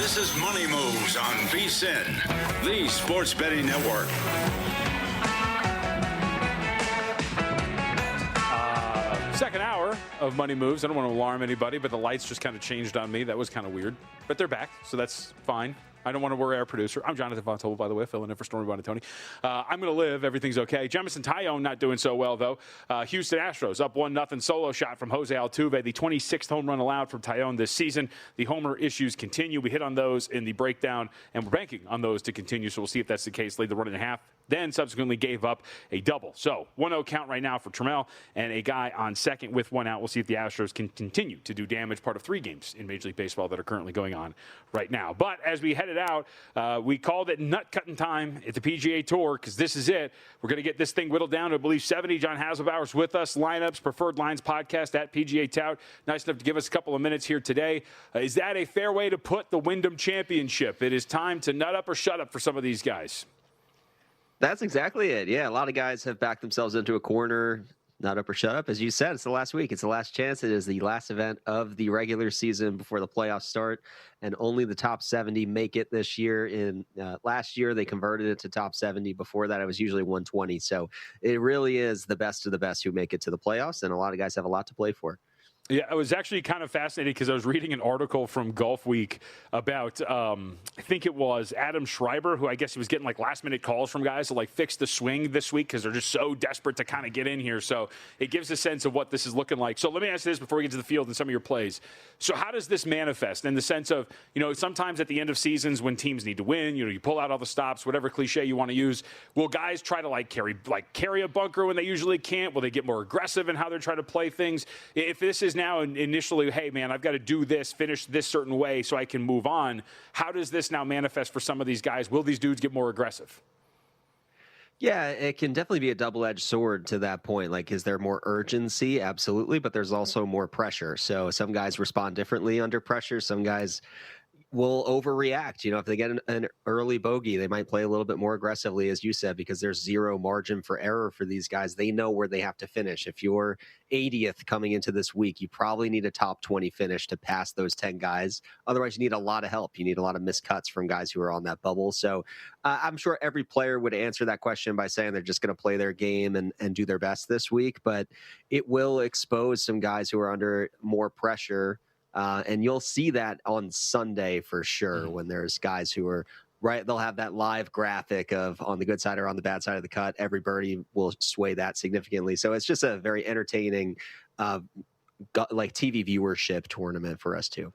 This is Money Moves on VSiN, the sports betting network. Second hour of Money Moves. I don't want to alarm anybody, but the lights just kind of changed on me. That was kind of weird. But they're back, so that's fine. I don't want to worry our producer. I'm Jonathan Von Tobel, by the way, filling in for Stormy Bonatoni. I'm going to live. Everything's okay. Jemison Tyone not doing so well, though. Houston Astros up 1-0 solo shot from Jose Altuve, the 26th home run allowed from Tyone this season. The homer issues continue. We hit on those in the breakdown, and we're banking on those to continue, so we'll see if that's the case. Laid the 1.5, then subsequently gave up a double. So 1-0 count right now for Trammell and a guy on second with one out. We'll see if the Astros can continue to do damage, part of 3 games in Major League Baseball that are currently going on right now. But as we headed out, we called it nut-cutting time at the PGA Tour because this is it. We're going to get this thing whittled down to, I believe, 70. John Haslbauer's with us. Lineups, Preferred Lines podcast at PGA Tout. Nice enough to give us a couple of minutes here today. Is that a fair way to put the Wyndham Championship? It is time to nut up or shut up for some of these guys. That's exactly it. Yeah, a lot of guys have backed themselves into a corner. Not up or shut up. As you said, it's the last week. It's the last chance. It is the last event of the regular season before the playoffs start, and only the top 70 make it this year. In last year, they converted it to top 70. Before that, it was usually 120. So it really is the best of the best who make it to the playoffs, and a lot of guys have a lot to play for. Yeah, it was actually kind of fascinating because I was reading an article from Golf Week about, I think it was Adam Schreiber, who I guess he was getting like last-minute calls from guys to like fix the swing this week because they're just so desperate to kind of get in here. So it gives a sense of what this is looking like. So let me ask you this before we get to the field and some of your plays. So how does this manifest in the sense of, sometimes at the end of seasons when teams need to win, you pull out all the stops, whatever cliche you want to use, will guys try to carry a bunker when they usually can't? Will they get more aggressive in how they're trying to play things? If this is now initially, hey, man, I've got to do this, finish this certain way so I can move on. How does this now manifest for some of these guys? Will these dudes get more aggressive? Yeah, it can definitely be a double-edged sword to that point. Like, is there more urgency? Absolutely, but there's also more pressure. So some guys respond differently under pressure. Some guys will overreact. If they get an early bogey, they might play a little bit more aggressively, as you said, because there's zero margin for error for these guys. They know where they have to finish. If you're 80th coming into this week, you probably need a top 20 finish to pass those 10 guys. Otherwise, you need a lot of help. You need a lot of missed cuts from guys who are on that bubble. So I'm sure every player would answer that question by saying they're just going to play their game and do their best this week. But it will expose some guys who are under more pressure. And you'll see that on Sunday for sure when there's guys who are right. They'll have that live graphic of on the good side or on the bad side of the cut. Every birdie will sway that significantly. So it's just a very entertaining TV viewership tournament for us too.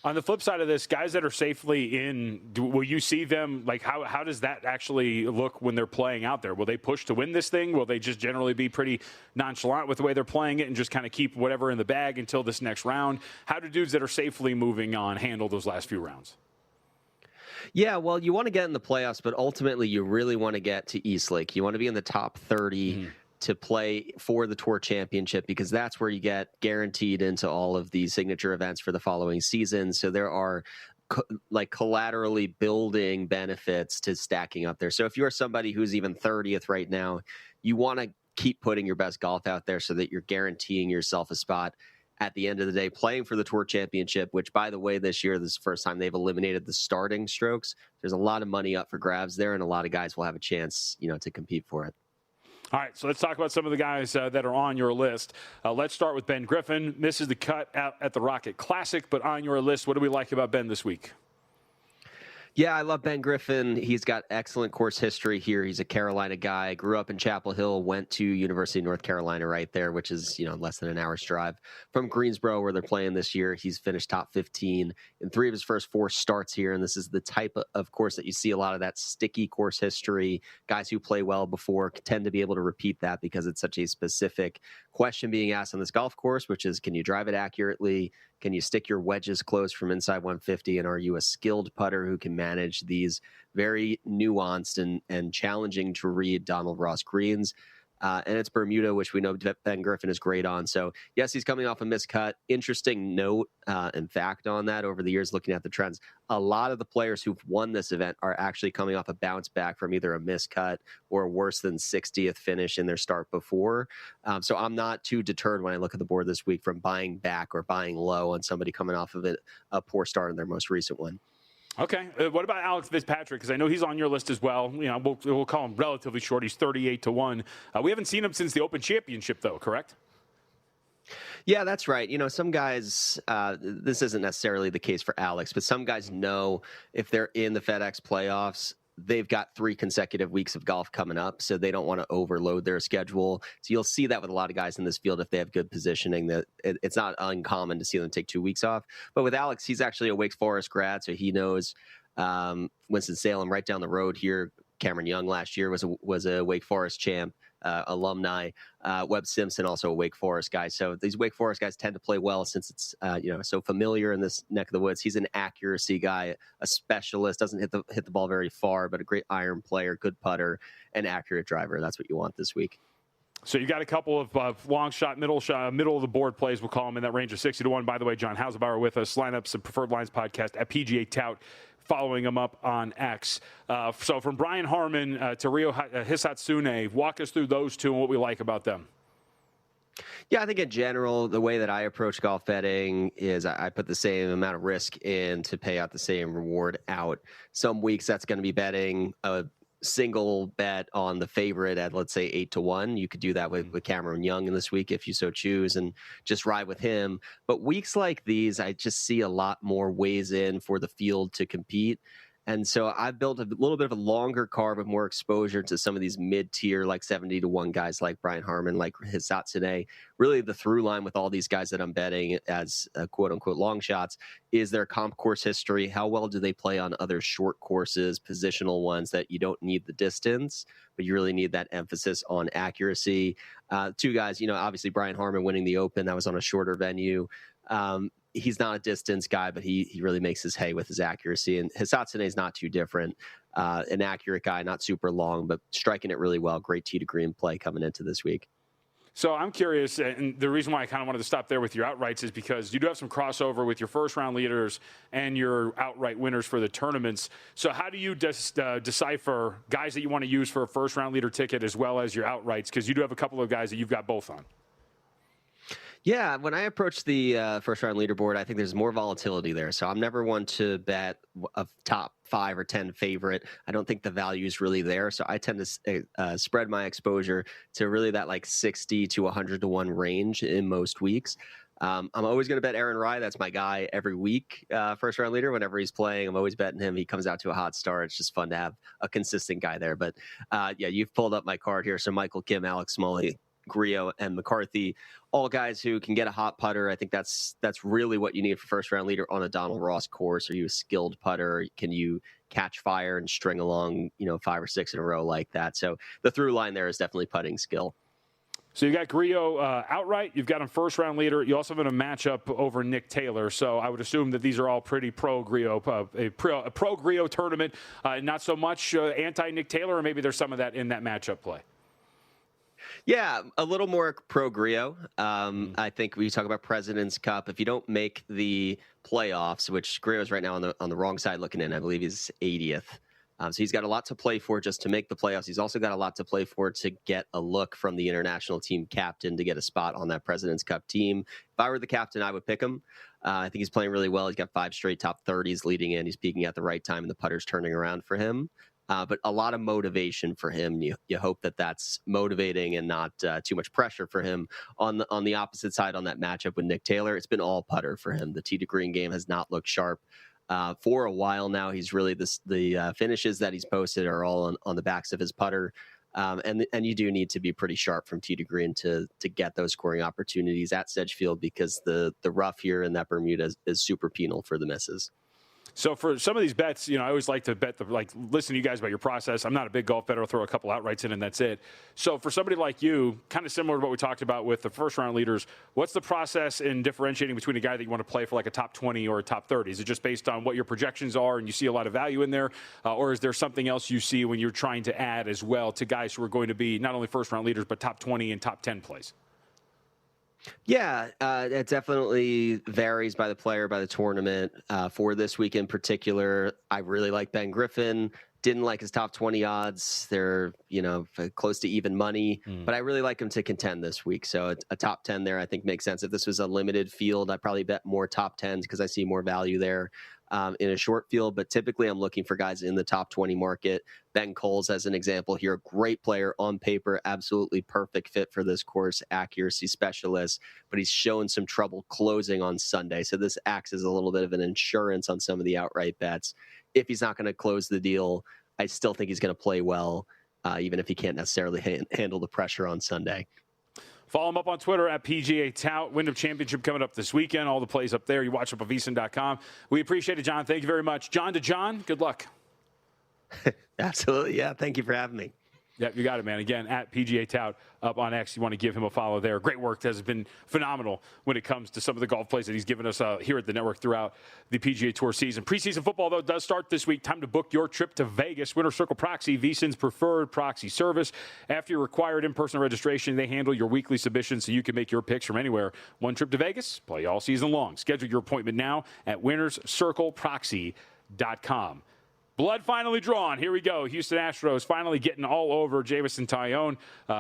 On the flip side of this, guys that are safely in, will you see them, how does that actually look when they're playing out there? Will they push to win this thing? Will they just generally be pretty nonchalant with the way they're playing it and just kind of keep whatever in the bag until this next round? How do dudes that are safely moving on handle those last few rounds? Yeah, well, you want to get in the playoffs, but ultimately you really want to get to Eastlake. You want to be in the top 30 to play for the Tour Championship because that's where you get guaranteed into all of the signature events for the following season. So there are collaterally building benefits to stacking up there. So if you're somebody who's even 30th right now, you want to keep putting your best golf out there so that you're guaranteeing yourself a spot at the end of the day, playing for the Tour Championship, which, by the way, this year, this is the first time they've eliminated the starting strokes. There's a lot of money up for grabs there, and a lot of guys will have a chance, to compete for it. All right, so let's talk about some of the guys that are on your list. Let's start with Ben Griffin. Misses the cut out at the Rocket Classic, but on your list, what do we like about Ben this week? Yeah, I love Ben Griffin. He's got excellent course history here. He's a Carolina guy. Grew up in Chapel Hill, went to University of North Carolina right there, which is, less than an hour's drive from Greensboro where they're playing this year. He's finished top 15 in 3 of his first 4 starts here. And this is the type of course that you see a lot of that sticky course history. Guys who play well before tend to be able to repeat that because it's such a specific question being asked on this golf course, which is, can you drive it accurately? Can you stick your wedges close from inside 150? And are you a skilled putter who can manage these very nuanced and challenging to read Donald Ross greens? And it's Bermuda, which we know Ben Griffin is great on. So, yes, he's coming off a miscut. Interesting note and fact on that over the years, looking at the trends. A lot of the players who've won this event are actually coming off a bounce back from either a miscut or a worse than 60th finish in their start before. So I'm not too deterred when I look at the board this week from buying back or buying low on somebody coming off of a poor start in their most recent one. Okay. What about Alex Fitzpatrick? Because I know he's on your list as well. You know, we'll call him relatively short. He's 38-1. We haven't seen him since the Open Championship, though, correct? Yeah, that's right. You know, some guys, this isn't necessarily the case for Alex, but some guys know if they're in the FedEx playoffs, they've got 3 consecutive weeks of golf coming up, so they don't want to overload their schedule. So you'll see that with a lot of guys in this field if they have good positioning, that it's not uncommon to see them take 2 weeks off. But with Alex, he's actually a Wake Forest grad, so he knows Winston-Salem right down the road here. Cameron Young last year was a Wake Forest champ. Alumni. Webb Simpson, also a Wake Forest guy. So these Wake Forest guys tend to play well since it's so familiar in this neck of the woods. He's an accuracy guy, a specialist, doesn't hit the ball very far, but a great iron player, good putter, and accurate driver. That's what you want this week. So you got a couple of long shot, middle of the board plays. We'll call them in that range of 60-1. By the way, John Haslbauer with us, Lineups and Preferred Lines podcast at PGA Tout, following him up on X. So from Brian Harman to Ryo Hisatsune, walk us through those two and what we like about them. Yeah, I think in general, the way that I approach golf betting is I put the same amount of risk in to pay out the same reward out. Some weeks that's going to be betting a single bet on the favorite at, let's say, 8-1. You could do that with Cameron Young in this week if you so choose and just ride with him. But weeks like these, I just see a lot more ways in for the field to compete. And so I've built a little bit of a longer card with more exposure to some of these mid-tier, like 70-1 guys like Brian Harman, like Hisatsune. Really the through line with all these guys that I'm betting as quote-unquote long shots is their comp course history. How well do they play on other short courses, positional ones that you don't need the distance, but you really need that emphasis on accuracy. 2 guys, obviously Brian Harman winning the Open. That was on a shorter venue. He's not a distance guy, but he really makes his hay with his accuracy. And Hisatsune is not too different. An accurate guy, not super long, but striking it really well. Great tee to green play coming into this week. So I'm curious, and the reason why I kind of wanted to stop there with your outrights is because you do have some crossover with your first-round leaders and your outright winners for the tournaments. So how do you decipher guys that you want to use for a first-round leader ticket as well as your outrights? Because you do have a couple of guys that you've got both on. Yeah, when I approach the first-round leaderboard, I think there's more volatility there. So I'm never one to bet a top 5 or 10 favorite. I don't think the value is really there. So I tend to spread my exposure to really that like 60 to 100-1 range in most weeks. I'm always going to bet Aaron Rai. That's my guy every week, first-round leader. Whenever he's playing, I'm always betting him. He comes out to a hot start. It's just fun to have a consistent guy there. But, you've pulled up my card here. So Michael Kim, Alex Smalley, Grillo, and McCarthy, all guys who can get a hot putter. I think that's really what you need for first round leader on a Donald Ross course. Are you a skilled putter? Can you catch fire and string along 5 or 6 in a row like that? So the through line there is definitely putting skill. So you got Grillo outright. You've got him first round leader. You also have a matchup over Nick Taylor. So I would assume that these are all pretty pro Grillo, a pro Grillo tournament. Not so much anti Nick Taylor, or maybe there's some of that in that matchup play. Yeah, a little more pro Grillo. I think we talk about President's Cup. If you don't make the playoffs, which Grillo's right now on the wrong side looking in, I believe he's 80th. So he's got a lot to play for just to make the playoffs. He's also got a lot to play for to get a look from the international team captain to get a spot on that President's Cup team. If I were the captain, I would pick him. I think he's playing really well. He's got 5 straight top 30s leading in. He's peaking at the right time, and the putter's turning around for him. But a lot of motivation for him. You hope that that's motivating and not too much pressure for him. On the opposite side, on that matchup with Nick Taylor, it's been all putter for him. The tee to green game has not looked sharp for a while now. He's really the finishes that he's posted are all on the backs of his putter. And you do need to be pretty sharp from tee to green to get those scoring opportunities at Sedgefield, because the rough here in that Bermuda is super penal for the misses. So for some of these bets, I always like to listen to you guys about your process. I'm not a big golf bettor. I'll throw a couple outrights in and that's it. So for somebody like you, kind of similar to what we talked about with the first round leaders, what's the process in differentiating between a guy that you want to play for like a top 20 or a top 30? Is it just based on what your projections are and you see a lot of value in there? Or is there something else you see when you're trying to add as well to guys who are going to be not only first round leaders, but top 20 and top 10 plays? Yeah, it definitely varies by the player, by the tournament. For this week in particular, I really like Ben Griffin. Didn't like his top 20 odds. They're, close to even money, but I really like him to contend this week. So a top 10 there, I think, makes sense. If this was a limited field, I'd probably bet more top 10s because I see more value there. in a short field, but typically I'm looking for guys in the top 20 market. Ben Coles, as an example here, great player on paper, absolutely perfect fit for this course, accuracy specialist, but he's shown some trouble closing on Sunday. So this acts as a little bit of an insurance on some of the outright bets. If he's not going to close the deal, I still think he's going to play well, even if he can't necessarily handle the pressure on Sunday. Follow him up on Twitter at PGA Tout. Wyndham Championship coming up this weekend. All the plays up there. You watch up at vsin.com. We appreciate it, John. Thank you very much. John to John, good luck. Absolutely. Yeah. Thank you for having me. Yeah, you got it, man. Again, at PGA Tout up on X. You want to give him a follow there. Great work. Has been phenomenal when it comes to some of the golf plays that he's given us here at the network throughout the PGA Tour season. Preseason football, though, does start this week. Time to book your trip to Vegas. Winner Circle Proxy, VSiN's preferred proxy service. After your required in-person registration, they handle your weekly submissions so you can make your picks from anywhere. One trip to Vegas, play all season long. Schedule your appointment now at winnerscircleproxy.com. Blood finally drawn. Here we go. Houston Astros finally getting all over Jamison Tyone.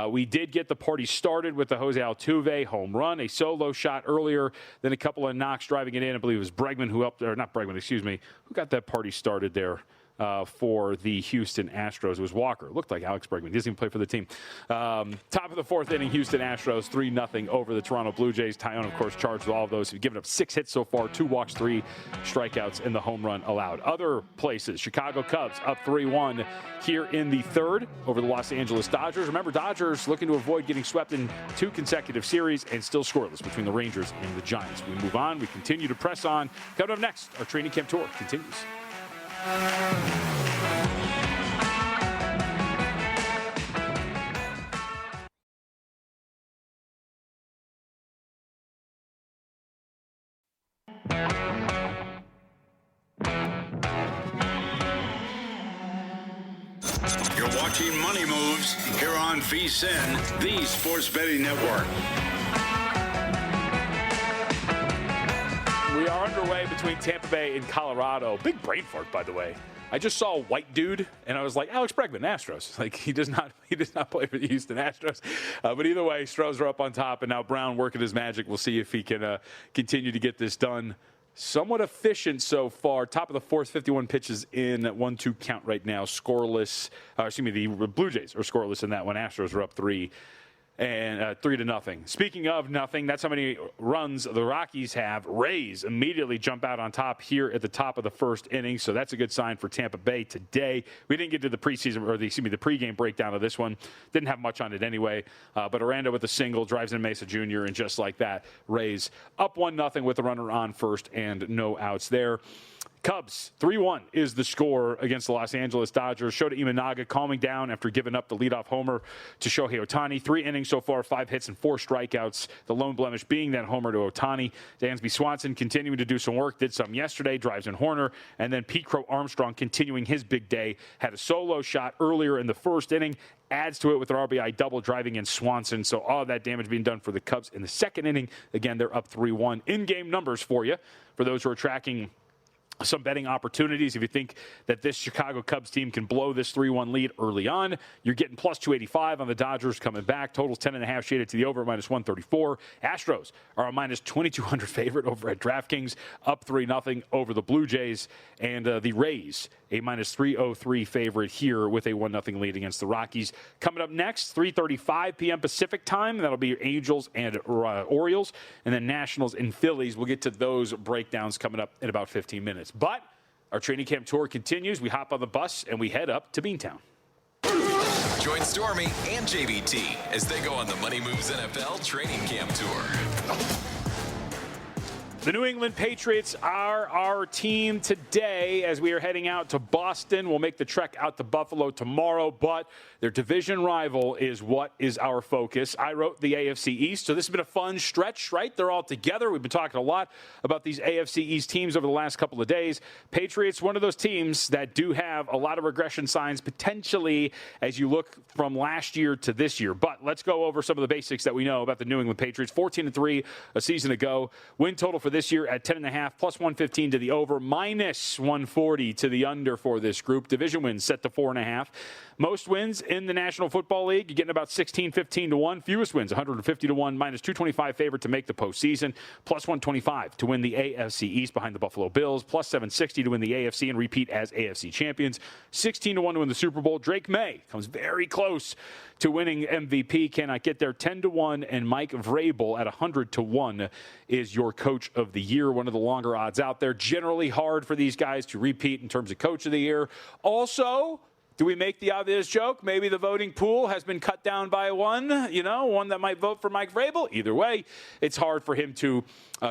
We did get the party started with the Jose Altuve home run, a solo shot earlier, then a couple of knocks driving it in. I believe it was Bregman who helped, or not Bregman, excuse me, who got that party started there. For the Houston Astros. It was Walker. It looked like Alex Bregman. He doesn't even play for the team. Top of the fourth inning, Houston Astros 3-0 over the Toronto Blue Jays. Tyone, of course, charged with all of those. He's given up 6 hits so far, 2 walks, 3 strikeouts, and the home run allowed. Other places, Chicago Cubs up 3-1 here in the third over the Los Angeles Dodgers. Remember, Dodgers looking to avoid getting swept in 2 consecutive series and still scoreless between the Rangers and the Giants. We move on. We continue to press on. Coming up next, our training camp tour continues. You're watching Money Moves here on VSiN, the Sports Betting Network. We are underway between Tampa Bay and Colorado. Big brain fart, by the way. I just saw a white dude, and I was like, Alex Bregman, Astros. Like, he does not play for the Houston Astros. But either way, Stros are up on top, and now Brown working his magic. We'll see if he can continue to get this done. Somewhat efficient so far. Top of the fourth, 51 pitches in, 1-2 count right now. Scoreless. The Blue Jays are scoreless in that one. Astros are up 3. And 3-0. Speaking of nothing, that's how many runs the Rockies have. Rays immediately jump out on top here at the top of the first inning, so that's a good sign for Tampa Bay today. We didn't get to the preseason or the pregame breakdown of this one. Didn't have much on it anyway. But Aranda with a single drives in Mesa Jr. and just like that, Rays up 1-0 with a runner on first and no outs there. Cubs, 3-1 is the score against the Los Angeles Dodgers. Shota Imanaga calming down after giving up the leadoff homer to Shohei Ohtani. 3 innings so far, 5 hits and 4 strikeouts. The lone blemish being that homer to Ohtani. Dansby Swanson continuing to do some work. Did some yesterday, drives in Horner. And then Pete Crow Armstrong continuing his big day. Had a solo shot earlier in the first inning. Adds to it with an RBI double driving in Swanson. So all of that damage being done for the Cubs in the second inning. Again, they're up 3-1. In-game numbers for you, for those who are tracking some betting opportunities. If you think that this Chicago Cubs team can blow this 3-1 lead early on, you're getting plus 285 on the Dodgers coming back. Totals 10.5 shaded to the over, minus 134. Astros are a minus 2,200 favorite over at DraftKings, up 3-0 over the Blue Jays. And the Rays, a minus 303 favorite here with a 1-0 lead against the Rockies. Coming up next, 3:35 p.m. Pacific time. That'll be Angels and Orioles. And then Nationals and Phillies. We'll get to those breakdowns coming up in about 15 minutes. But our training camp tour continues. We hop on the bus and we head up to Beantown. Join Stormy and JVT as they go on the Money Moves NFL training camp tour. The New England Patriots are our team today as we are heading out to Boston. We'll make the trek out to Buffalo tomorrow, but their division rival is what is our focus. I wrote the AFC East, so this has been a fun stretch, right? They're all together. We've been talking a lot about these AFC East teams over the last couple of days. Patriots, one of those teams that do have a lot of regression signs potentially as you look from last year to this year. But let's go over some of the basics that we know about the New England Patriots. 14-3 a season ago. Win total for for this year at 10.5, plus 115 to the over, minus 140 to the under for this group. Division wins set to 4.5. Most wins in the National Football League, you're getting about 16, 15 to 1. Fewest wins, 150 to 1, minus 225 favorite to make the postseason, plus 125 to win the AFC East behind the Buffalo Bills, plus 760 to win the AFC and repeat as AFC champions, 16 to 1 to win the Super Bowl. Drake May comes very close to winning MVP, cannot get there, 10 to 1, and Mike Vrabel at 100 to 1 is your coach of the year, one of the longer odds out there. Generally hard for these guys to repeat in terms of coach of the year. Also, do we make the obvious joke? Maybe the voting pool has been cut down by one that might vote for Mike Vrabel. Either way, it's hard for him to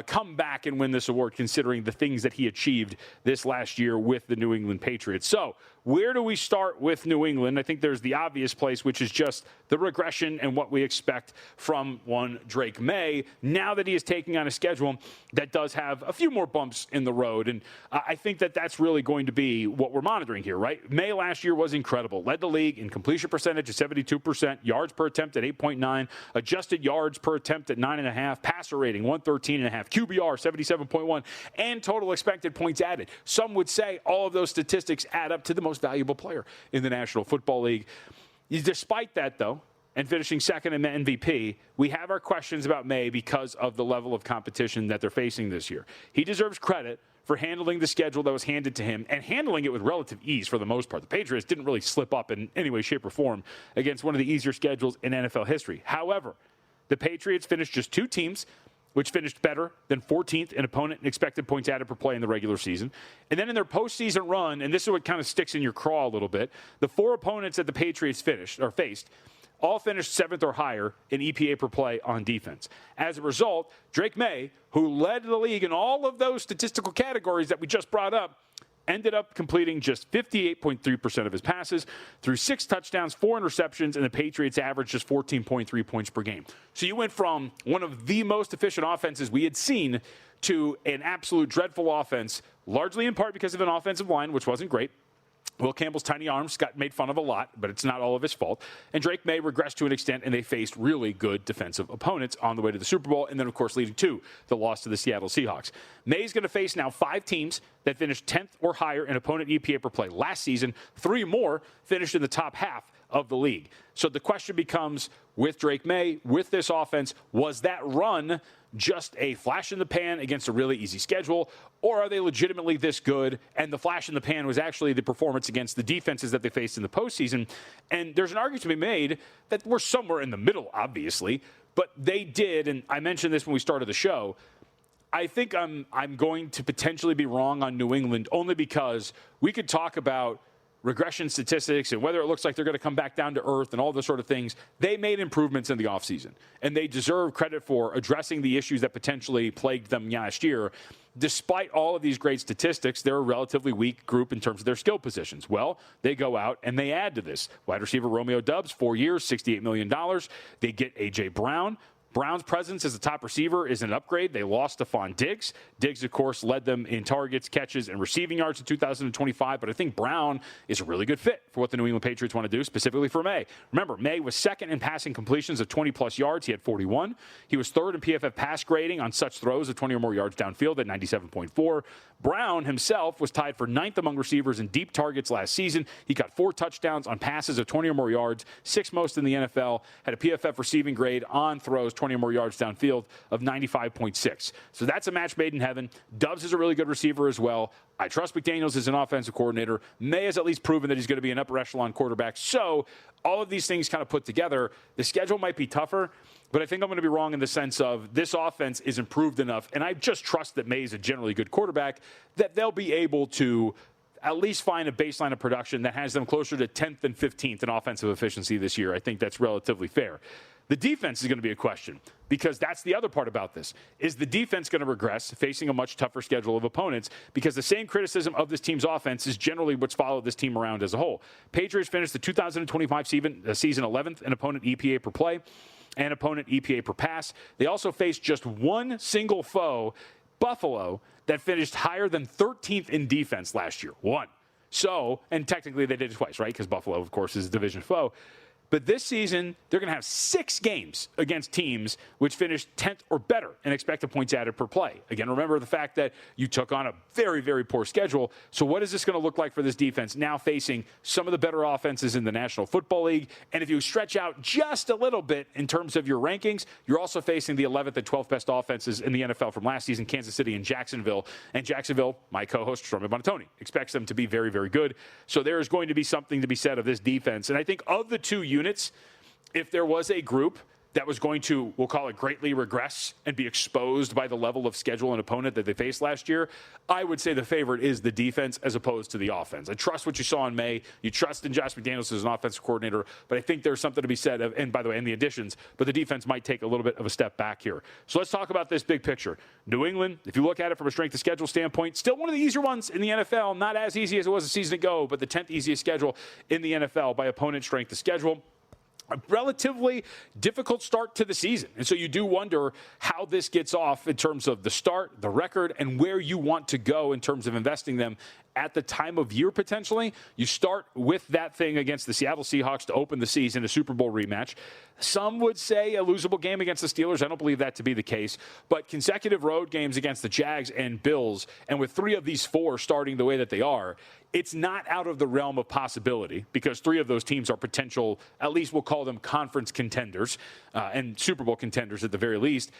come back and win this award considering the things that he achieved this last year with the New England Patriots. So where do we start with New England? I think there's the obvious place, which is just the regression and what we expect from one Drake May now that he is taking on a schedule that does have a few more bumps in the road. And I think that that's really going to be what we're monitoring here, right? May last year was incredible. Led the league in completion percentage at 72%, yards per attempt at 8.9, adjusted yards per attempt at 9.5, passer rating 113.5, QBR 77.1, and total expected points added. Some would say all of those statistics add up to the most valuable player in the National Football League. Despite that, though, and finishing second in the MVP, we have our questions about May because of the level of competition that they're facing this year. He deserves credit for handling the schedule that was handed to him and handling it with relative ease for the most part. The Patriots didn't really slip up in any way, shape, or form against one of the easier schedules in NFL history. However, the Patriots finished just two teams which finished better than 14th in opponent and expected points added per play in the regular season. And then in their postseason run, and this is what kind of sticks in your craw a little bit, the four opponents that the Patriots faced all finished 7th or higher in EPA per play on defense. As a result, Drake May, who led the league in all of those statistical categories that we just brought up, ended up completing just 58.3% of his passes through 6 touchdowns, 4 interceptions, and the Patriots averaged just 14.3 points per game. So you went from one of the most efficient offenses we had seen to an absolute dreadful offense, largely in part because of an offensive line, which wasn't great. Will Campbell's tiny arms got made fun of a lot, but it's not all of his fault. And Drake May regressed to an extent, and they faced really good defensive opponents on the way to the Super Bowl, and then, of course, leading to the loss to the Seattle Seahawks. May's going to face now 5 teams that finished 10th or higher in opponent EPA per play last season. 3 more finished in the top half of the league. So the question becomes, with Drake May, with this offense, was that run just a flash in the pan against a really easy schedule, or are they legitimately this good? And the flash in the pan was actually the performance against the defenses that they faced in the postseason. And there's an argument to be made that we're somewhere in the middle, obviously, but they did, and I mentioned this when we started the show, I think I'm going to potentially be wrong on New England only because we could talk about regression statistics and whether it looks like they're going to come back down to earth and all those sort of things. They made improvements in the offseason, and they deserve credit for addressing the issues that potentially plagued them last year. Despite all of these great statistics, they're a relatively weak group in terms of their skill positions. Well, they go out and they add to this. Wide receiver Romeo Doubs, 4 years, $68 million. They get A.J. Brown. Brown's presence as a top receiver is an upgrade. They lost Stephon Diggs. Diggs, of course, led them in targets, catches, and receiving yards in 2025, but I think Brown is a really good fit for what the New England Patriots want to do, specifically for May. Remember, May was second in passing completions of 20-plus yards. He had 41. He was third in PFF pass grading on such throws of 20 or more yards downfield at 97.4. Brown himself was tied for 9th among receivers in deep targets last season. He got 4 touchdowns on passes of 20 or more yards, 6th most in the NFL, had a PFF receiving grade on throws 20 or more yards downfield of 95.6. So that's a match made in heaven. Doubs is a really good receiver as well. I trust McDaniels as an offensive coordinator. May has at least proven that he's going to be an upper echelon quarterback. So all of these things kind of put together, the schedule might be tougher, but I think I'm going to be wrong in the sense of this offense is improved enough, and I just trust that May is a generally good quarterback, that they'll be able to at least find a baseline of production that has them closer to 10th and 15th in offensive efficiency this year. I think that's relatively fair. The defense is going to be a question because that's the other part about this. Is the defense going to regress facing a much tougher schedule of opponents? Because the same criticism of this team's offense is generally what's followed this team around as a whole. Patriots finished the 2025 season 11th in opponent EPA per play and opponent EPA per pass. They also faced just one single foe, Buffalo, that finished higher than 13th in defense last year. One. So, and technically they did it twice, right? Because Buffalo, of course, is a division foe. But this season, they're going to have 6 games against teams which finished 10th or better in expected points added per play. Again, remember the fact that you took on a very, very poor schedule. So what is this going to look like for this defense now facing some of the better offenses in the National Football League? And if you stretch out just a little bit in terms of your rankings, you're also facing the 11th and 12th best offenses in the NFL from last season, Kansas City and Jacksonville. And Jacksonville, my co-host, Stormy Bonatoni, expects them to be very, very good. So there is going to be something to be said of this defense. And I think of the 2 units, if there was a group that was going to, we'll call it, greatly regress and be exposed by the level of schedule and opponent that they faced last year, I would say the favorite is the defense as opposed to the offense. I trust what you saw in May. You trust in Josh McDaniels as an offensive coordinator, but I think there's something to be said of, and by the way, in the additions, but the defense might take a little bit of a step back here. So let's talk about this big picture. New England, if you look at it from a strength of schedule standpoint, still one of the easier ones in the NFL, not as easy as it was a season ago, but the 10th easiest schedule in the NFL by opponent strength of schedule. A relatively difficult start to the season. And so you do wonder how this gets off in terms of the start, the record, and where you want to go in terms of investing them at the time of year, potentially. You start with that thing against the Seattle Seahawks to open the season, a Super Bowl rematch. Some would say a losable game against the Steelers. I don't believe that to be the case. But consecutive road games against the Jags and Bills, and with 3 of these 4 starting the way that they are, it's not out of the realm of possibility because 3 of those teams are potential, at least we'll call them conference contenders and Super Bowl contenders at the very least.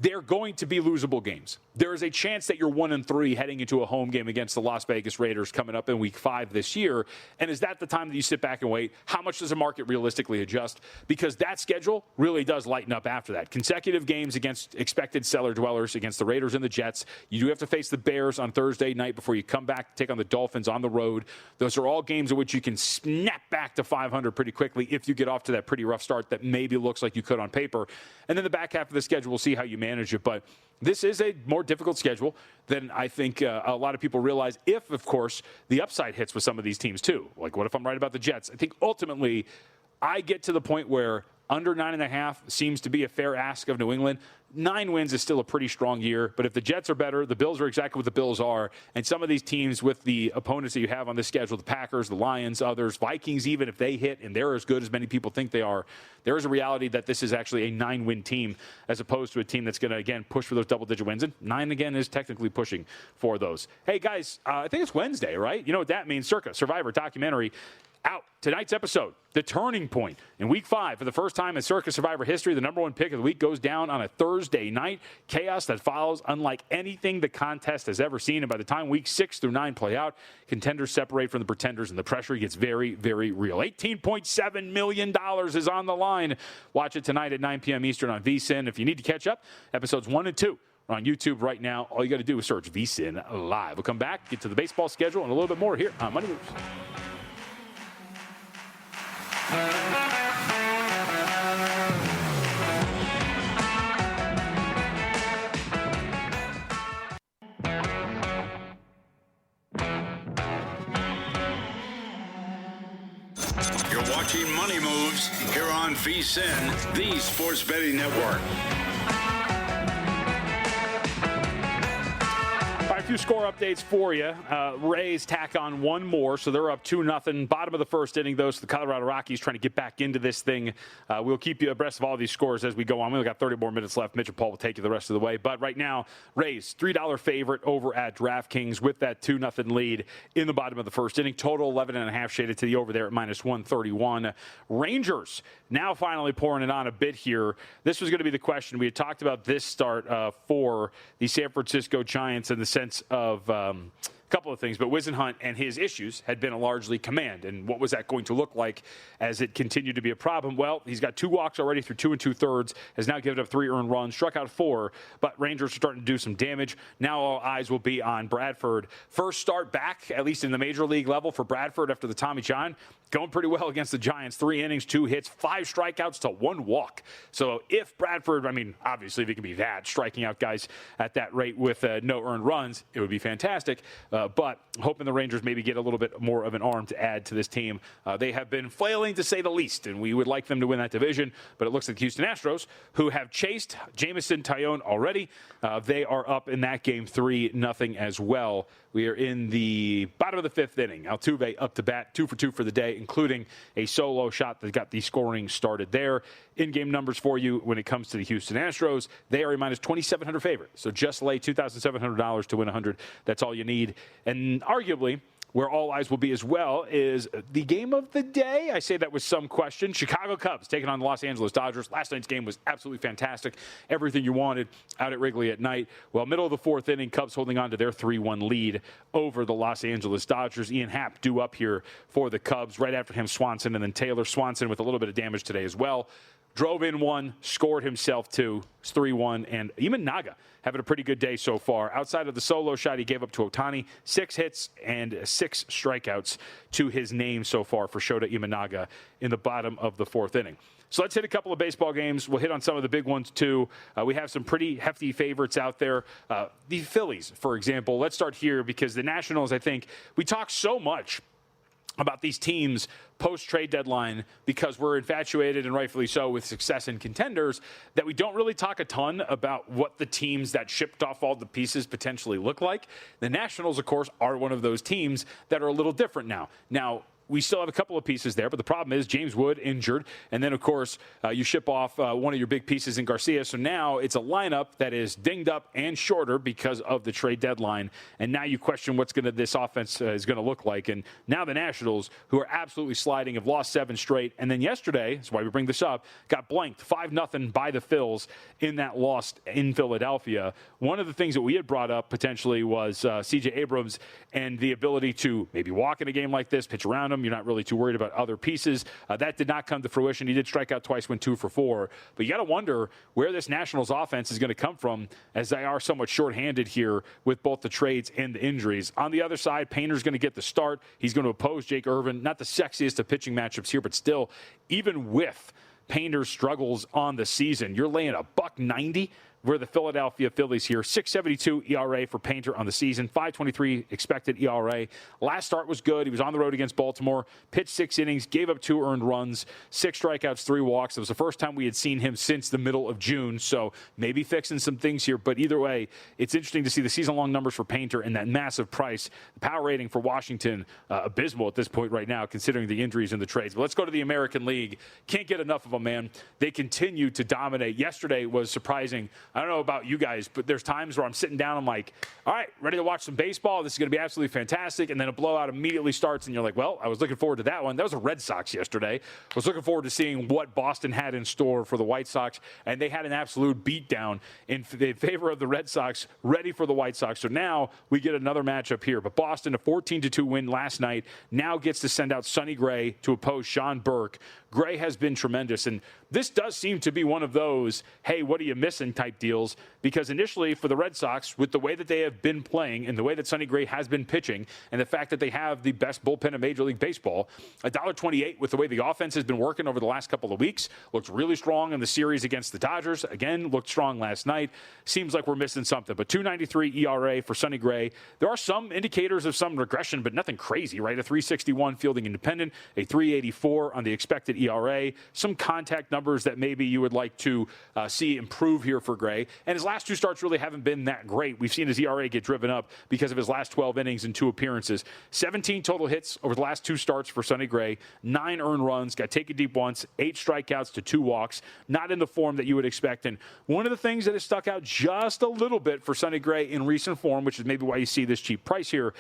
They're going to be losable games. There is a chance that you're 1-3 heading into a home game against the Las Vegas Raiders coming up in week 5 this year. And is that the time that you sit back and wait? How much does the market realistically adjust? Because that schedule really does lighten up after that. Consecutive games against expected cellar dwellers against the Raiders and the Jets. You do have to face the Bears on Thursday night before you come back to take on the Dolphins on the road. Those are all games in which you can snap back to 500 pretty quickly if you get off to that pretty rough start that maybe looks like you could on paper. And then the back half of the schedule, we'll see how you manage it. But this is a more difficult schedule than I think a lot of people realize if, of course, the upside hits with some of these teams too. Like, what if I'm right about the Jets? I think ultimately I get to the point where under 9.5 seems to be a fair ask of New England. 9 wins is still a pretty strong year, but if the Jets are better, the Bills are exactly what the Bills are, and some of these teams with the opponents that you have on this schedule, the Packers, the Lions, others, Vikings, even if they hit and they're as good as many people think they are, there is a reality that this is actually a 9-win team as opposed to a team that's going to, again, push for those double-digit wins, and 9, again, is technically pushing for those. Hey, guys, I think it's Wednesday, right? You know what that means? Circa Survivor documentary out. Tonight's episode, the turning point in week 5. For the first time in Circa Survivor history, the number 1 pick of the week goes down on a Thursday night. Chaos that follows unlike anything the contest has ever seen. And by the time week 6 through 9 play out, contenders separate from the pretenders and the pressure gets very, very real. $18.7 million is on the line. Watch it tonight at 9 p.m. Eastern on VSiN. If you need to catch up, episodes 1 and 2 are on YouTube right now. All you got to do is search VSiN Live. We'll come back, get to the baseball schedule, and a little bit more here on Money Moves. You're watching Money Moves here on VSiN, the Sports Betting Network. A few score updates for you. Rays tack on 1 more, so they're up 2-0. Bottom of the first inning, though, so the Colorado Rockies trying to get back into this thing. We'll keep you abreast of all these scores as we go on. We only got 30 more minutes left. Mitch and Paul will take you the rest of the way. But right now, Rays, $3 favorite over at DraftKings with that 2-0 lead in the bottom of the first inning. Total 11.5 shaded to the over there at -131. Rangers now finally pouring it on a bit here. This was going to be the question. We had talked about this start for the San Francisco Giants in the sense of a couple of things, but Whisenhunt and his issues had been a largely command. And what was that going to look like as it continued to be a problem? Well, he's got 2 walks already through 2 2/3, has now given up 3 earned runs, struck out 4, but Rangers are starting to do some damage. Now all eyes will be on Bradford. First start back, at least in the major league level for Bradford after the Tommy John. Going pretty well against the Giants. 3 innings, 2 hits, 5 strikeouts to 1 walk. So if Bradford, obviously if it can be that, striking out guys at that rate with no earned runs, it would be fantastic. but hoping the Rangers maybe get a little bit more of an arm to add to this team. They have been flailing, to say the least, and we would like them to win that division, but it looks like the Houston Astros, who have chased Jameson Taillon already, they are up in that game 3-0 as well. We are in the bottom of the fifth inning. Altuve up to bat, 2 for 2 for the day, including a solo shot that got the scoring started there. In-game numbers for you when it comes to the Houston Astros. They are a minus 2,700 favorite. So just lay $2,700 to win 100. That's all you need. And arguably, where all eyes will be as well is the game of the day. I say that with some question. Chicago Cubs taking on the Los Angeles Dodgers. Last night's game was absolutely fantastic. Everything you wanted out at Wrigley at night. Well, middle of the fourth inning, Cubs holding on to their 3-1 lead over the Los Angeles Dodgers. Ian Happ due up here for the Cubs. Right after him, Swanson, and then Taylor. Swanson with a little bit of damage today as well. Drove in one, scored himself two. It's 3-1. And Imanaga having a pretty good day so far. Outside of the solo shot he gave up to Ohtani, 6 hits and 6 strikeouts to his name so far for Shota Imanaga in the bottom of the fourth inning. So let's hit a couple of baseball games. We'll hit on some of the big ones, too. We have some pretty hefty favorites out there. The Phillies, for example. Let's start here because the Nationals, I think, we talk so much about these teams post-trade deadline because we're infatuated, and rightfully so, with success in contenders, that we don't really talk a ton about what the teams that shipped off all the pieces potentially look like. The Nationals, of course, are one of those teams that are a little different now. We still have a couple of pieces there, but the problem is James Wood injured. And then, of course, you ship off one of your big pieces in Garcia. So now it's a lineup that is dinged up and shorter because of the trade deadline. And now you question what's this offense is going to look like. And now the Nationals, who are absolutely sliding, have lost 7 straight. And then yesterday, that's why we bring this up, got blanked 5-0 by the Phils in that loss in Philadelphia. One of the things that we had brought up potentially was C.J. Abrams and the ability to maybe walk in a game like this, pitch around him. You're not really too worried about other pieces. That did not come to fruition. He did strike out twice, went 2 for 4. But you got to wonder where this Nationals offense is going to come from, as they are somewhat shorthanded here with both the trades and the injuries. On the other side, Painter's going to get the start. He's going to oppose Jake Irvin. Not the sexiest of pitching matchups here, but still, even with Painter's struggles on the season, you're laying a $1.90. We're the Philadelphia Phillies here. 6.72 ERA for Painter on the season. 5.23 expected ERA. Last start was good. He was on the road against Baltimore. Pitched 6 innings. Gave up 2 earned runs. 6 strikeouts, 3 walks. It was the first time we had seen him since the middle of June. So maybe fixing some things here. But either way, it's interesting to see the season-long numbers for Painter and that massive price. The power rating for Washington, abysmal at this point right now, considering the injuries and the trades. But let's go to the American League. Can't get enough of them, man. They continue to dominate. Yesterday was surprising. I don't know about you guys, but there's times where I'm sitting down, I'm like, all right, ready to watch some baseball. This is going to be absolutely fantastic. And then a blowout immediately starts, and you're like, well, I was looking forward to that one. That was the Red Sox yesterday. I was looking forward to seeing what Boston had in store for the White Sox, and they had an absolute beatdown in favor of the Red Sox, ready for the White Sox. So now we get another matchup here. But Boston, a 14-2 win last night, now gets to send out Sonny Gray to oppose Sean Burke. Gray has been tremendous, and this does seem to be one of those, hey, what are you missing type deals, because initially for the Red Sox, with the way that they have been playing and the way that Sonny Gray has been pitching and the fact that they have the best bullpen in Major League Baseball, $1.28 with the way the offense has been working over the last couple of weeks, looks really strong in the series against the Dodgers. Again, looked strong last night. Seems like we're missing something, but 2.93 ERA for Sonny Gray. There are some indicators of some regression, but nothing crazy, right? A 3.61 fielding independent, a 3.84 on the expected ERA, some contact numbers that maybe you would like to see improve here for Gray. And his last 2 starts really haven't been that great. We've seen his ERA get driven up because of his last 12 innings and 2 appearances. 17 total hits over the last 2 starts for Sonny Gray, 9 earned runs, got taken deep once, 8 strikeouts to 2 walks, not in the form that you would expect. And one of the things that has stuck out just a little bit for Sonny Gray in recent form, which is maybe why you see this cheap price here,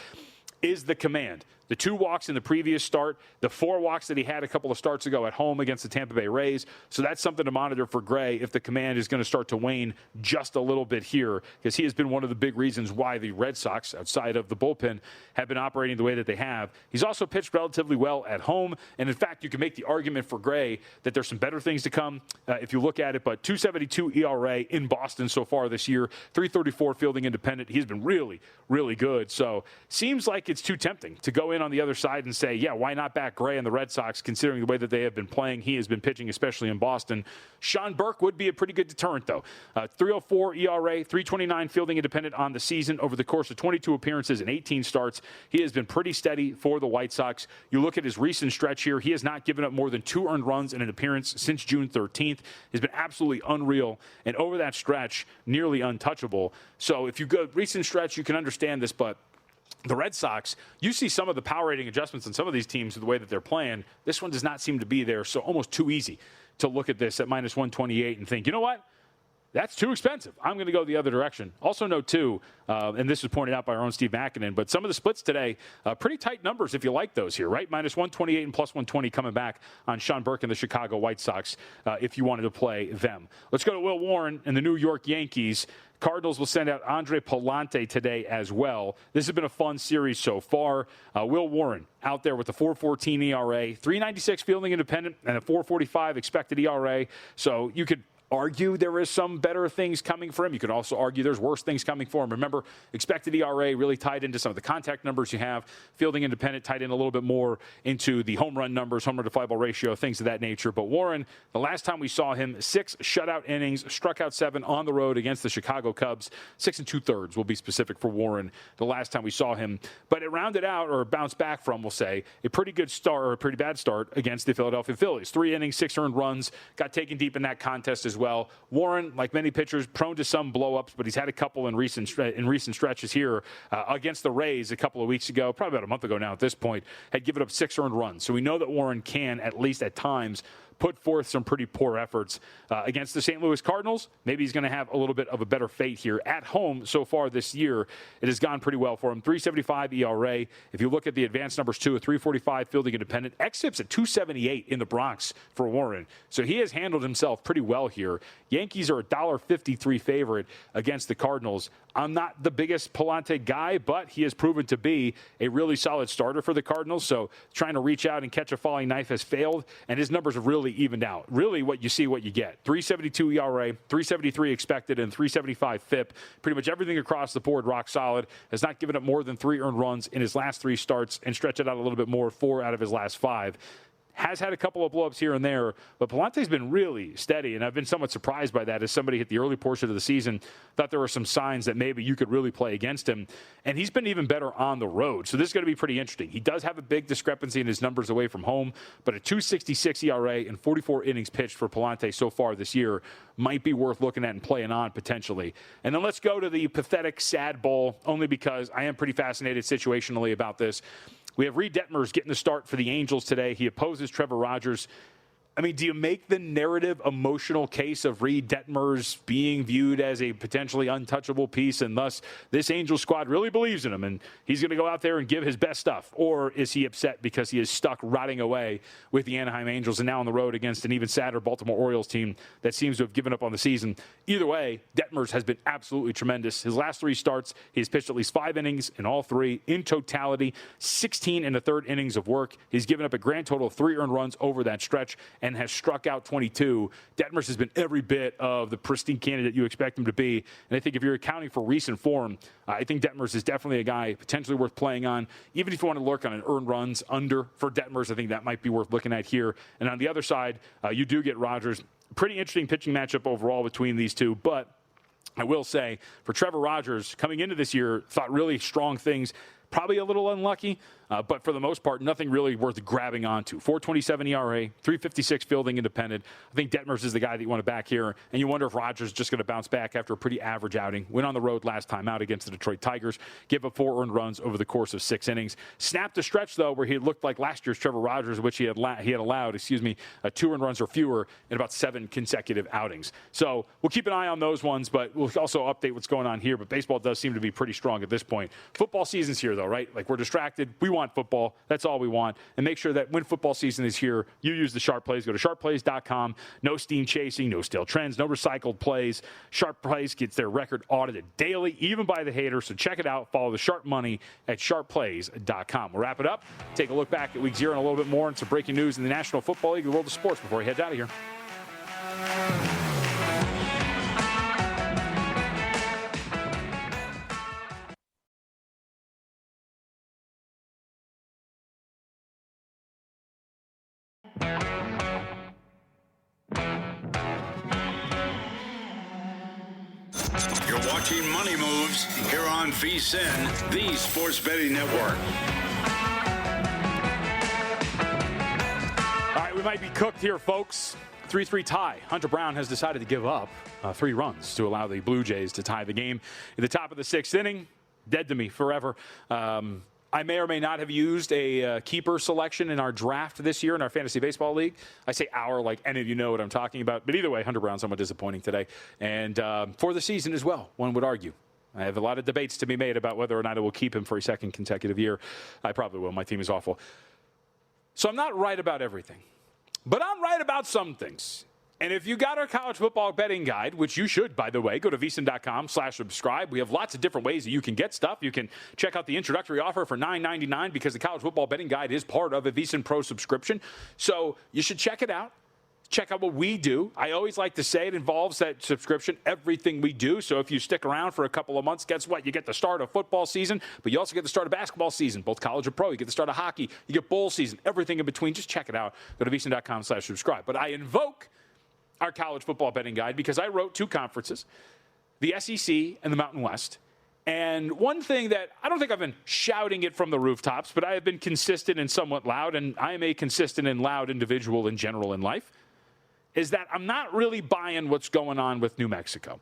is the command. The 2 walks in the previous start, the 4 walks that he had a couple of starts ago at home against the Tampa Bay Rays. So that's something to monitor for Gray if the command is going to start to wane just a little bit here, because he has been one of the big reasons why the Red Sox, outside of the bullpen, have been operating the way that they have. He's also pitched relatively well at home. And in fact, you can make the argument for Gray that there's some better things to come if you look at it. But 2.72 ERA in Boston so far this year, 3.34 fielding independent. He's been really, really good. So seems like it's too tempting to go in on the other side and say, yeah, why not back Gray and the Red Sox, considering the way that they have been playing? He has been pitching, especially in Boston. Sean Burke would be a pretty good deterrent, though. 3.04 ERA, 3.29 fielding independent on the season over the course of 22 appearances and 18 starts. He has been pretty steady for the White Sox. You look at his recent stretch here, he has not given up more than 2 earned runs in an appearance since June 13th. He's been absolutely unreal, and over that stretch, nearly untouchable. So if you go recent stretch, you can understand this, but the Red Sox, you see some of the power rating adjustments in some of these teams, the way that they're playing. This one does not seem to be there, so almost too easy to look at this at minus 128 and think, you know what? That's too expensive. I'm going to go the other direction. Also note, too, and this was pointed out by our own Steve Makinen, but some of the splits today, pretty tight numbers if you like those here, right? Minus 128 and plus 120 coming back on Sean Burke and the Chicago White Sox if you wanted to play them. Let's go to Will Warren and the New York Yankees. Cardinals will send out Andre Palante today as well. This has been a fun series so far. Will Warren out there with a 4.14 ERA, 3.96 fielding independent, and a 4.45 expected ERA. So you could argue there is some better things coming for him. You could also argue there's worse things coming for him. Remember, expected ERA really tied into some of the contact numbers you have. Fielding independent tied in a little bit more into the home run numbers, home run to fly ball ratio, things of that nature. But Warren, the last time we saw him, 6 shutout innings, struck out 7 on the road against the Chicago Cubs. 6 2/3 will be specific for Warren the last time we saw him. But it rounded out, or bounced back from, we'll say, a pretty good start or a pretty bad start against the Philadelphia Phillies. 3 innings, 6 earned runs, got taken deep in that contest as well. Warren, like many pitchers, prone to some blow-ups, but he's had a couple in recent stretches here against the Rays a couple of weeks ago, probably about a month ago now at this point, had given up 6 earned runs. So we know that Warren can, at least at times, put forth some pretty poor efforts against the St. Louis Cardinals. Maybe he's going to have a little bit of a better fate here. At home so far this year, it has gone pretty well for him. 3.75 ERA. If you look at the advanced numbers, too, a 3.45 fielding independent. XFIP's at 2.78 in the Bronx for Warren. So he has handled himself pretty well here. Yankees are a $1.53 favorite against the Cardinals. I'm not the biggest Palante guy, but he has proven to be a really solid starter for the Cardinals. So trying to reach out and catch a falling knife has failed, and his numbers have really evened out. Really what you see, what you get. 3.72 ERA, 3.73 expected, and 3.75 FIP. Pretty much everything across the board rock solid. Has not given up more than 3 earned runs in his last 3 starts, and stretch it out a little bit more, 4 out of his last 5. Has had a couple of blow-ups here and there, but Palante's been really steady, and I've been somewhat surprised by that as somebody hit the early portion of the season. Thought there were some signs that maybe you could really play against him, and he's been even better on the road. So this is going to be pretty interesting. He does have a big discrepancy in his numbers away from home, but a 2.66 ERA and 44 innings pitched for Palante so far this year might be worth looking at and playing on potentially. And then let's go to the pathetic, sad bowl, only because I am pretty fascinated situationally about this. We have Reed Detmers getting the start for the Angels today. He opposes Trevor Rogers. I mean, do you make the narrative emotional case of Reed Detmers being viewed as a potentially untouchable piece, and thus this Angels squad really believes in him and he's going to go out there and give his best stuff? Or is he upset because he is stuck rotting away with the Anaheim Angels and now on the road against an even sadder Baltimore Orioles team that seems to have given up on the season? Either way, Detmers has been absolutely tremendous. His last 3 starts, he has pitched at least 5 innings in all 3. In totality, 16 and a third innings of work. He's given up a grand total of 3 earned runs over that stretch and has struck out 22. Detmers has been every bit of the pristine candidate you expect him to be. And I think if you're accounting for recent form, I think Detmers is definitely a guy potentially worth playing on. Even if you want to lurk on an earned runs under for Detmers, I think that might be worth looking at here. And on the other side, you do get Rogers. Pretty interesting pitching matchup overall between these two. But I will say, for Trevor Rogers, coming into this year, thought really strong things. Probably a little unlucky, but for the most part, nothing really worth grabbing onto. 4.27 ERA, 3.56 fielding independent. I think Detmers is the guy that you want to back here, and you wonder if Rogers is just going to bounce back after a pretty average outing. Went on the road last time out against the Detroit Tigers, gave up 4 earned runs over the course of 6 innings. Snapped a stretch, though, where he had looked like last year's Trevor Rogers, which he had allowed 2 earned runs or fewer in about 7 consecutive outings. So we'll keep an eye on those ones, but we'll also update what's going on here. But baseball does seem to be pretty strong at this point. Football season's here, though, right? Like, we're distracted. We want football. That's all we want. And make sure that when football season is here, you use the Sharp Plays. Go to sharpplays.com. No steam chasing, no stale trends, no recycled plays. Sharp Plays gets their record audited daily, even by the haters. So check it out. Follow the Sharp Money at sharpplays.com. We'll wrap it up. Take a look back at Week 0 and a little bit more and some breaking news in the National Football League, the world of sports, before he heads out of here. watching Money Moves here on VSiN, the Sports Betting Network. All right, we might be cooked here, folks. 3-3 tie. Hunter Brown has decided to give up 3 runs to allow the Blue Jays to tie the game at the top of the 6th inning. Dead to me forever. I may or may not have used a keeper selection in our draft this year in our fantasy baseball league. I say our, like any of you know what I'm talking about. But either way, Hunter Brown somewhat disappointing today. And for the season as well, one would argue. I have a lot of debates to be made about whether or not I will keep him for a second consecutive year. I probably will. My team is awful. So I'm not right about everything. But I'm right about some things. And if you got our college football betting guide, which you should, by the way, go to vsin.com/subscribe. We have lots of different ways that you can get stuff. You can check out the introductory offer for $9.99 because the college football betting guide is part of a VSiN Pro subscription. So you should check it out. Check out what we do. I always like to say it involves that subscription, everything we do. So if you stick around for a couple of months, guess what? You get the start of football season, but you also get the start of basketball season, both college and pro. You get the start of hockey. You get bowl season, everything in between. Just check it out. Go to vsin.com/subscribe. But I invoke our college football betting guide because I wrote 2 conferences, the SEC and the Mountain West. And one thing that I don't think I've been shouting it from the rooftops, but I have been consistent and somewhat loud, and I am a consistent and loud individual in general in life, is that I'm not really buying what's going on with New Mexico.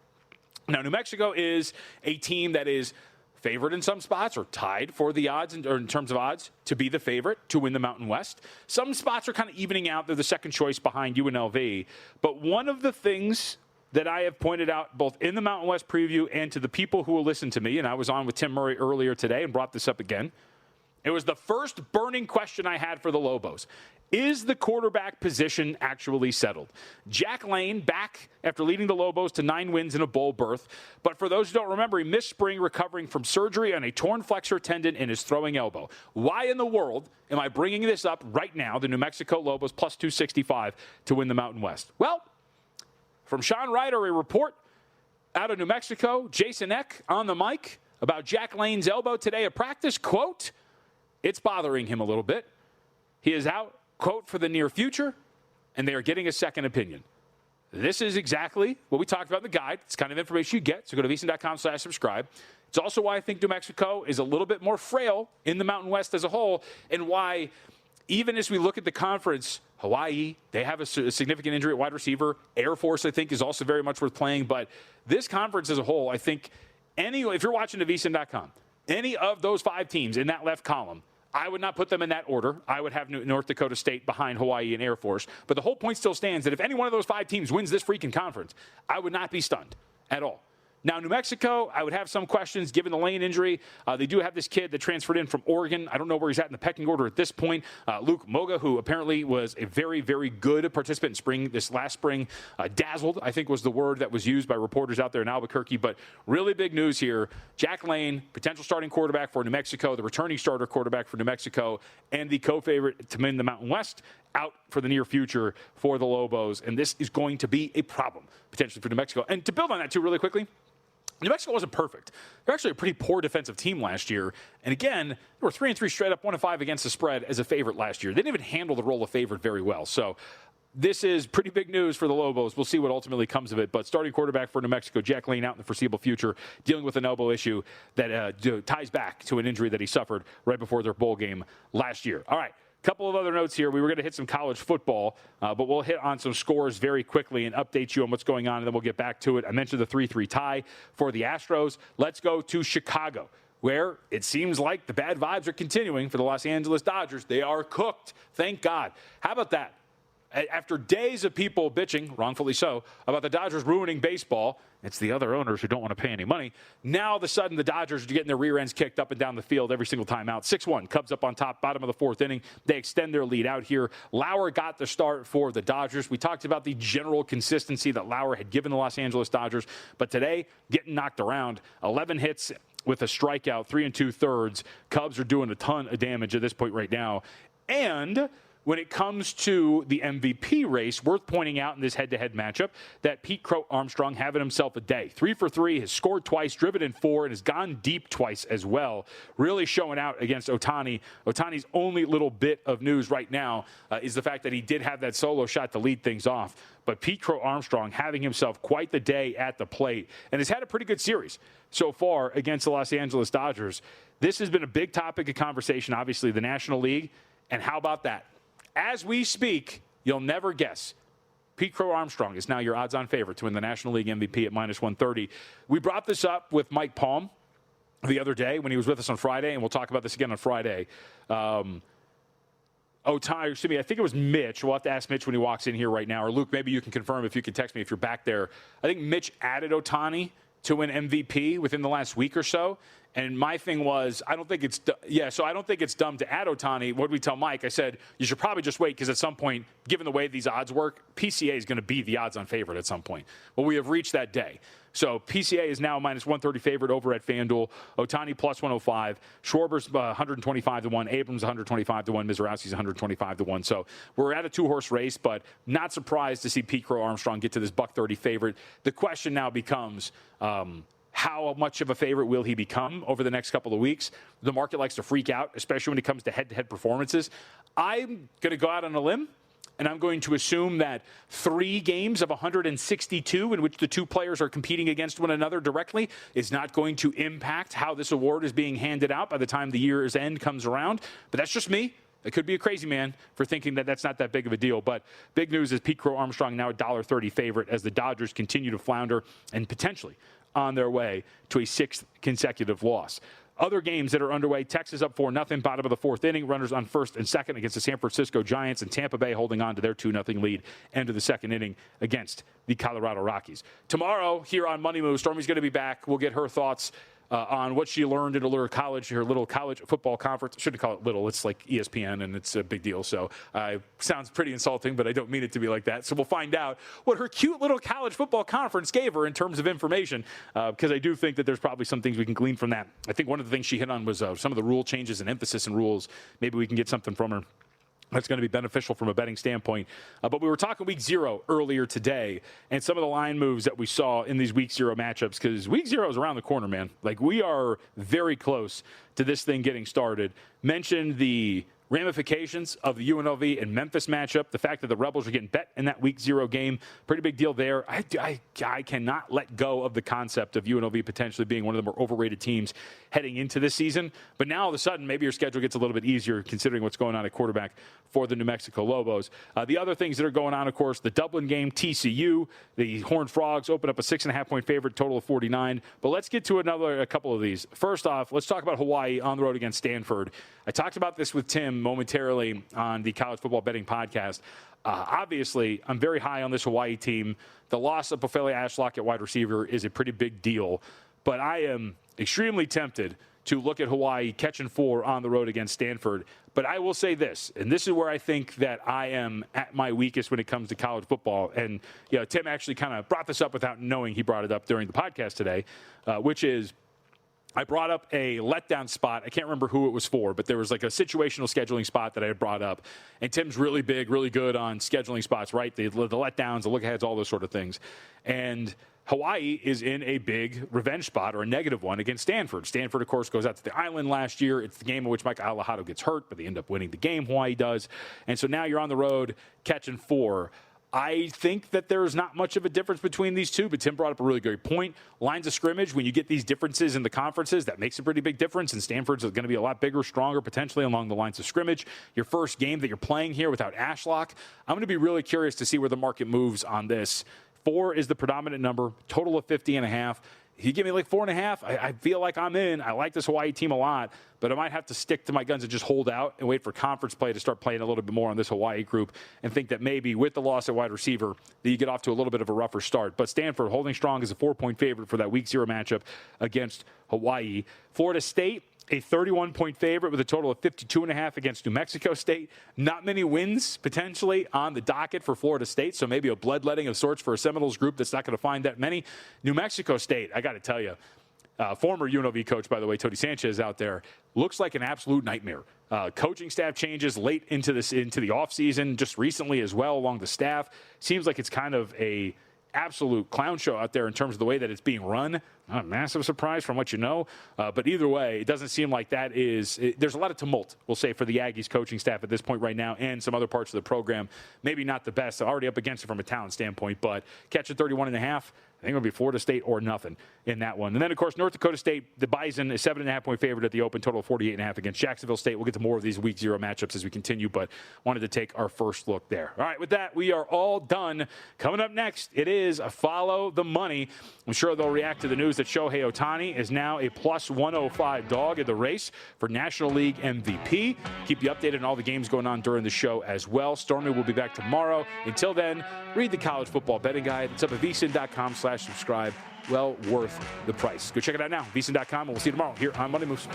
Now, New Mexico is a team that is favored in some spots or tied for the odds, or in terms of odds, to be the favorite to win the Mountain West. Some spots are kind of evening out. They're the second choice behind UNLV. But one of the things that I have pointed out both in the Mountain West preview and to the people who will listen to me, and I was on with Tim Murray earlier today and brought this up again, it was the first burning question I had for the Lobos. Is the quarterback position actually settled? Jack Lane back after leading the Lobos to 9 wins in a bowl berth. But for those who don't remember, he missed spring recovering from surgery on a torn flexor tendon in his throwing elbow. Why in the world am I bringing this up right now, the New Mexico Lobos plus 265 to win the Mountain West? Well, from Sean Ryder, a report out of New Mexico, Jason Eck on the mic about Jack Lane's elbow today at practice. Quote, it's bothering him a little bit. He is out, quote, for the near future, and they are getting a second opinion. This is exactly what we talked about in the guide. It's kind of information you get, so go to vsin.com/subscribe. It's also why I think New Mexico is a little bit more frail in the Mountain West as a whole, and why even as we look at the conference, Hawaii, they have a significant injury at wide receiver. Air Force, I think, is also very much worth playing. But this conference as a whole, I think, if you're watching to vsin.com, any of those 5 teams in that left column, I would not put them in that order. I would have North Dakota State behind Hawaii and Air Force. But the whole point still stands that if any one of those 5 teams wins this freaking conference, I would not be stunned at all. Now, New Mexico, I would have some questions given the Lane injury. They do have this kid that transferred in from Oregon. I don't know where he's at in the pecking order at this point. Luke Moga, who apparently was a very, very good participant in spring, this last spring. Dazzled, I think, was the word that was used by reporters out there in Albuquerque. But really big news here. Jack Lane, potential starting quarterback for New Mexico, the returning starter quarterback for New Mexico, and the co-favorite to win the Mountain West, out for the near future for the Lobos. And this is going to be a problem, potentially, for New Mexico. And to build on that, too, really quickly, New Mexico wasn't perfect. They're actually a pretty poor defensive team last year. And again, they were 3-3 straight up, 1-5 against the spread as a favorite last year. They didn't even handle the role of favorite very well. So this is pretty big news for the Lobos. We'll see what ultimately comes of it. But starting quarterback for New Mexico, Jack Lane, out in the foreseeable future, dealing with an elbow issue that ties back to an injury that he suffered right before their bowl game last year. All right. Couple of other notes here. We were going to hit some college football, but we'll hit on some scores very quickly and update you on what's going on, and then we'll get back to it. I mentioned the 3-3 tie for the Astros. Let's go to Chicago, where it seems like the bad vibes are continuing for the Los Angeles Dodgers. They are cooked. Thank God. How about that? After days of people bitching, wrongfully so, about the Dodgers ruining baseball, it's the other owners who don't want to pay any money. Now, all of a sudden, the Dodgers are getting their rear ends kicked up and down the field every single time out. 6-1, Cubs up on top, bottom of the 4th inning. They extend their lead out here. Lauer got the start for the Dodgers. We talked about the general consistency that Lauer had given the Los Angeles Dodgers. But today, getting knocked around. 11 hits with a strikeout, 3 2/3. Cubs are doing a ton of damage at this point right now. And when it comes to the MVP race, worth pointing out in this head-to-head matchup that Pete Crow Armstrong having himself a day. 3 for 3, has scored twice, driven in 4, and has gone deep twice as well. Really showing out against Ohtani. Ohtani's only little bit of news right now is the fact that he did have that solo shot to lead things off. But Pete Crow Armstrong having himself quite the day at the plate and has had a pretty good series so far against the Los Angeles Dodgers. This has been a big topic of conversation, obviously, the National League. And how about that? As we speak, you'll never guess. Pete Crow Armstrong is now your odds-on favorite to win the National League MVP at -130. We brought this up with Mike Palm the other day when he was with us on Friday, and we'll talk about this again on Friday. I think it was Mitch. We'll have to ask Mitch when he walks in here right now. Or Luke, maybe you can confirm if you can text me if you're back there. I think Mitch added Ohtani to win MVP within the last week or so. And my thing was, I don't think it's dumb to add Ohtani. What did we tell Mike? I said, you should probably just wait because at some point, given the way these odds work, PCA is going to be the odds-on favorite at some point. Well, we have reached that day. So PCA is now a -130 favorite over at FanDuel. Ohtani +105. Schwarber's 125-1. Abrams 125-1. Mizorowski's 125-1. So we're at a 2-horse race, but not surprised to see Pete Crow Armstrong get to this $130 favorite. The question now becomes, how much of a favorite will he become over the next couple of weeks? The market likes to freak out, especially when it comes to head-to-head performances. I'm going to go out on a limb, and I'm going to assume that 3 games of 162 in which the two players are competing against one another directly is not going to impact how this award is being handed out by the time the year's end comes around. But that's just me. I could be a crazy man for thinking that that's not that big of a deal. But big news is Pete Crow Armstrong now a $1.30 favorite as the Dodgers continue to flounder and potentially on their way to a 6th consecutive loss. Other games that are underway, Texas up 4-0, bottom of the 4th inning, runners on 1st and 2nd against the San Francisco Giants, and Tampa Bay holding on to their 2-0 lead end of the 2nd inning against the Colorado Rockies. Tomorrow here on Money Moves, Stormy's going to be back. We'll get her thoughts on what she learned at her little college football conference. I shouldn't call it little. It's like ESPN, and it's a big deal. So sounds pretty insulting, but I don't mean it to be like that. So we'll find out what her cute little college football conference gave her in terms of information, because I do think that there's probably some things we can glean from that. I think one of the things she hit on was some of the rule changes and emphasis in rules. Maybe we can get something from her that's going to be beneficial from a betting standpoint. But we were talking week 0 earlier today and some of the line moves that we saw in these week 0 matchups, because week 0 is around the corner, man. Like, we are very close to this thing getting started. Mentioned the ramifications of the UNLV and Memphis matchup, the fact that the Rebels are getting bet in that week 0 game, pretty big deal there. I cannot let go of the concept of UNLV potentially being one of the more overrated teams heading into this season. But now all of a sudden, maybe your schedule gets a little bit easier considering what's going on at quarterback for the New Mexico Lobos. The other things that are going on, of course, the Dublin game, TCU, the Horned Frogs open up a 6.5-point favorite, total of 49. But let's get to a couple of these. First off, let's talk about Hawaii on the road against Stanford. I talked about this with Tim momentarily on the College Football Betting Podcast. Obviously, I'm very high on this Hawaii team. The loss of Pofele Ashlock at wide receiver is a pretty big deal. But I am extremely tempted to look at Hawaii catching 4 on the road against Stanford. But I will say this, and this is where I think that I am at my weakest when it comes to college football. And Tim actually kind of brought this up without knowing he brought it up during the podcast today, which is I brought up a letdown spot. I can't remember who it was for, but there was like a situational scheduling spot that I had brought up. And Tim's really big, really good on scheduling spots, right? The letdowns, the look-aheads, all those sort of things. And Hawaii is in a big revenge spot, or a negative one, against Stanford. Stanford, of course, goes out to the island last year. It's the game in which Mike Alejado gets hurt, but they end up winning the game. Hawaii does. And so now you're on the road catching 4. I think that there's not much of a difference between these two, but Tim brought up a really great point. Lines of scrimmage, when you get these differences in the conferences, that makes a pretty big difference, and Stanford's going to be a lot bigger, stronger, potentially along the lines of scrimmage. Your first game that you're playing here without Ashlock, I'm going to be really curious to see where the market moves on this. 4 is the predominant number, total of 50.5. If you give me like 4.5, I feel like I'm in. I like this Hawaii team a lot, but I might have to stick to my guns and just hold out and wait for conference play to start playing a little bit more on this Hawaii group, and think that maybe with the loss at wide receiver that you get off to a little bit of a rougher start. But Stanford holding strong as a 4-point favorite for that week 0 matchup against Hawaii. Florida State, a 31-point favorite with a total of 52.5 against New Mexico State. Not many wins potentially on the docket for Florida State, so maybe a bloodletting of sorts for a Seminoles group that's not going to find that many. New Mexico State, I got to tell you, former UNLV coach, by the way, Tony Sanchez out there, looks like an absolute nightmare. Coaching staff changes late into the offseason, just recently as well along the staff. Seems like it's kind of a absolute clown show out there in terms of the way that it's being run. Not a massive surprise from what you know. But either way, it doesn't seem like that is – there's a lot of tumult, we'll say, for the Aggies coaching staff at this point right now and some other parts of the program. Maybe not the best. Already up against it from a talent standpoint, but catching 31.5 – I think it'll be Florida State or nothing in that one. And then, of course, North Dakota State, the Bison is 7.5-point favorite at the Open, total of 48.5 against Jacksonville State. We'll get to more of these Week 0 matchups as we continue, but wanted to take our first look there. All right, with that, we are all done. Coming up next, it is a Follow the Money. I'm sure they'll react to the news that Shohei Ohtani is now a plus 105 dog in the race for National League MVP. Keep you updated on all the games going on during the show as well. Stormy will be back tomorrow. Until then, read the college football betting guide. It's up at vsin.com/subscribe. Well worth the price. Go check it out now, vsin.com, and we'll see you tomorrow here on Money Moves.